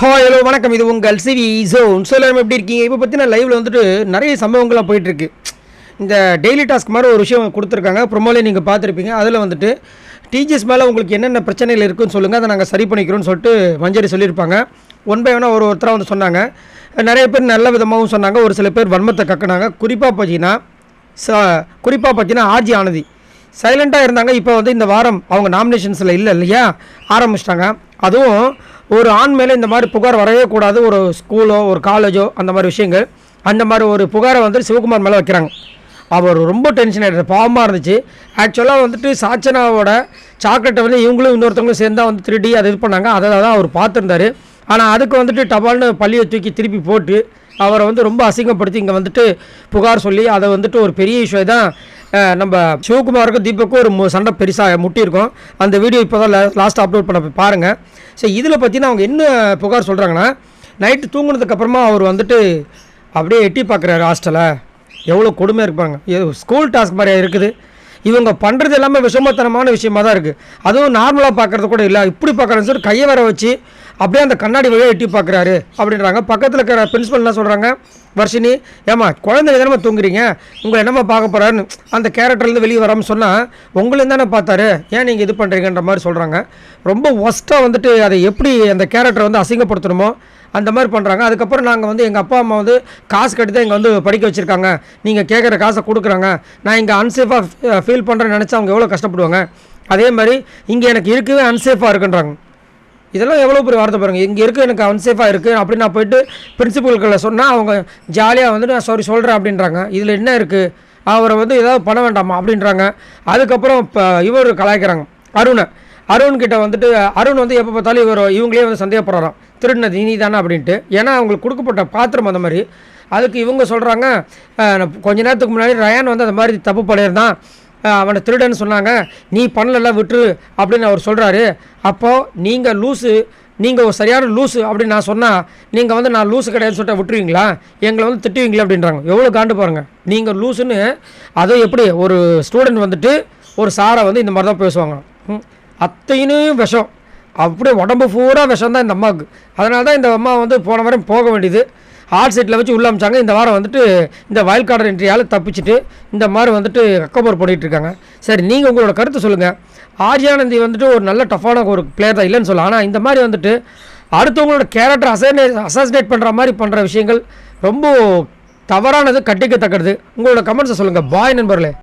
Hi hello வணக்கம். இது உங்கள் சிவி ஜோன். சொல்லுங்கள், எப்படி இருக்கீங்க? இப்போ பார்த்தீங்கன்னா லைவில் வந்துட்டு நிறைய சம்பவங்கள்லாம் போயிட்டுருக்கு. இந்த டெய்லி டாஸ்க் மாதிரி ஒரு விஷயம் கொடுத்துருக்காங்க. ப்ரொமோலே நீங்கள் பார்த்துருப்பீங்க. அதில் வந்துட்டு டிஜிஎஸ் மேலே உங்களுக்கு என்னென்ன பிரச்சனைகள் இருக்குதுன்னு சொல்லுங்கள், அதை நாங்கள் சரி பண்ணிக்கிறோன்னு சொல்லிட்டு மஞ்சரி சொல்லியிருப்பாங்க. ஒன் பை ஒன்னாக ஒருத்தராக வந்து சொன்னாங்க. நிறைய பேர் நல்ல விதமாகவும் சொன்னாங்க, ஒரு சில பேர் வன்மத்தை கக்குனாங்க. குறிப்பாக பார்த்தீங்கன்னா ஆர்ஜி ஆனந்தி சைலண்ட்டாக இருந்தாங்க. இப்போ வந்து இந்த வாரம் அவங்க நாமினேஷன்ஸில் இல்லை இல்லையா, ஆரம்பிச்சிட்டாங்க. அதுவும் ஒரு ஆண் மேலே இந்த மாதிரி புகார் வரவே கூடாது. ஒரு ஸ்கூலோ ஒரு காலேஜோ அந்த மாதிரி விஷயங்கள், அந்த மாதிரி ஒரு புகாரை வந்து சிவகுமார் மேலே வைக்கிறாங்க. அவர் ரொம்ப டென்ஷன் ஆகிடுது, பாவமாக இருந்துச்சு. ஆக்சுவலாக வந்துட்டு சாச்சனாவோட சாக்லேட்டை வந்து இவங்களும் இன்னொருத்தவங்களும் சேர்ந்தா வந்து திருடி அதை இது பண்ணாங்க. அதை தான் அவர் பார்த்துருந்தார். ஆனால் அதுக்கு வந்துட்டு டபால்னு பள்ளியை தூக்கி திருப்பி போட்டு அவரை வந்து ரொம்ப அசிங்கப்படுத்தி இங்கே வந்துட்டு புகார் சொல்லி அதை வந்துட்டு ஒரு பெரிய இஷ்யூ தான். நம்ம சிவகுமாருக்கும் தீபக்கும் ஒரு சண்டை பெருசாக முட்டியிருக்கோம். அந்த வீடியோ இப்போ தான் லாஸ்ட் அப்லோட் பண்ண பாருங்கள். சரி, இதில் பார்த்தீங்கன்னா அவங்க என்ன புகார் சொல்கிறாங்கன்னா, நைட்டு தூங்குனதுக்கப்புறமா அவர் வந்துட்டு அப்படியே எட்டி பார்க்குறாரு ஹாஸ்டலை. எவ்வளோ கொடுமையாக இருப்பாங்க. ஸ்கூல் டாஸ்க் மாதிரியா இருக்குது. இவங்க பண்ணுறது எல்லாமே விஷமத்தனமான விஷயமாக தான் இருக்குது. அதுவும் நார்மலாக பார்க்குறது கூட இல்லை, இப்படி பார்க்குறேன்னு சொல்லி கையை வர வச்சு அப்படியே அந்த கண்ணாடி வழியாக எட்டி பார்க்குறாரு அப்படின்றாங்க. பக்கத்தில் இருக்கிற பிரின்ஸிபல் என்ன சொல்கிறாங்க, வர்ஷினி, ஏமா குழந்தை தானே தூங்குறீங்க, உங்களை என்னம்மா பார்க்க போகிறாருன்னு அந்த கேரக்டர்லேருந்து வெளியே வராமல் சொன்னால் உங்களையும் தானே பார்த்தாரு, ஏன் நீங்கள் இது பண்ணுறீங்கன்ற மாதிரி சொல்கிறாங்க. ரொம்ப ஒஸ்ட்டாக வந்துட்டு அதை எப்படி அந்த கேரக்டரை வந்து அசிங்கப்படுத்தணுமோ அந்த மாதிரி பண்ணுறாங்க. அதுக்கப்புறம் நாங்கள் வந்து எங்கள் அப்பா அம்மா வந்து காசு கட்டி தான் இங்கே வந்து படிக்க வச்சுருக்காங்க, நீங்கள் கேட்குற காசை கொடுக்குறாங்க, நான் இங்கே அன்சேஃபாக ஃபீல் பண்ணுறேன்னு நினச்சா அவங்க எவ்வளோ கஷ்டப்படுவாங்க. அதே மாதிரி இங்கே எனக்கு இருக்கவே அன்சேஃபாக இருக்குன்றாங்க. இதெல்லாம் எவ்வளோ பெரிய வார்த்தை பாருங்கள். இங்கே இருக்குது எனக்கு அன்சேஃபாக இருக்குது அப்படின்னு நான் போய்ட்டு பிரின்சிபல்களை சொன்னால் அவங்க ஜாலியாக வந்துட்டு நான் சாரி சொல்கிறேன் அப்படின்றாங்க. இதில் என்ன இருக்குது, அவரை வந்து ஏதாவது பண்ண வேண்டாமா அப்படின்றாங்க. அதுக்கப்புறம் இப்போ இவர் கலாய்க்கிறாங்க அருண்கிட்ட வந்துட்டு. அருண் வந்து எப்போ பார்த்தாலும் இவங்களே வந்து சந்தேகப்படுறாராம், திருடினது நீ தானே அப்படின்ட்டு. ஏன்னா அவங்களுக்கு கொடுக்கப்பட்ட பாத்திரம் அந்த மாதிரி. அதுக்கு இவங்க சொல்கிறாங்க, கொஞ்ச நேரத்துக்கு முன்னாடி ரயான் வந்து அந்த மாதிரி தப்பு பண்ணியிருந்தான், அவனை திருடன்னு சொன்னாங்க, நீ பண்ணல விட்டுரு அப்படின்னு அவர் சொல்கிறாரு. அப்போது நீங்கள் லூஸு, நீங்கள் ஒரு சரியான லூஸு அப்படின்னு நான் சொன்னால் நீங்கள் வந்து நான் லூஸு கிடையாதுன்னு சொல்லிட்டு விட்டுருவீங்களா, எங்களை வந்து திட்டுவீங்களா அப்படின்றாங்க. எவ்வளோ காண்டு பாருங்கள். நீங்கள் லூஸுன்னு அதுவும் எப்படி ஒரு ஸ்டூடெண்ட் வந்துட்டு ஒரு சாரை வந்து இந்த மாதிரி தான் பேசுவாங்க. அத்தைன்னு விஷம், அப்படியே உடம்பு பூரா விஷம் தான் இந்த அம்மாவுக்கு. அதனால தான் இந்த அம்மா வந்து போன வாரம் போக வேண்டியது ஹார்ட் சீட்டில் வச்சு உள்ள அமிச்சாங்க. இந்த வாரம் வந்துட்டு இந்த வைல்ட் கார்டர் என்ட்ரியால் தப்பிச்சுட்டு இந்த மாதிரி வந்துட்டு அக்கபோர் பண்ணிகிட்ருக்காங்க. சரி, நீங்கள் உங்களோட கருத்து சொல்லுங்கள். ஆர்யானந்தி வந்துட்டு ஒரு நல்ல டஃப்பான ஒரு பிளேயர் தான், இல்லைன்னு சொல்லலாம். ஆனால் இந்த மாதிரி வந்துட்டு அடுத்தவங்களோட கேரக்டர் அசாசினேட் பண்ணுற மாதிரி பண்ணுற விஷயங்கள் ரொம்ப தவறானது, கட்டிக்கத்தக்கது. உங்களோட கமெண்ட்ஸை சொல்லுங்கள். பாய் நண்பர்களே.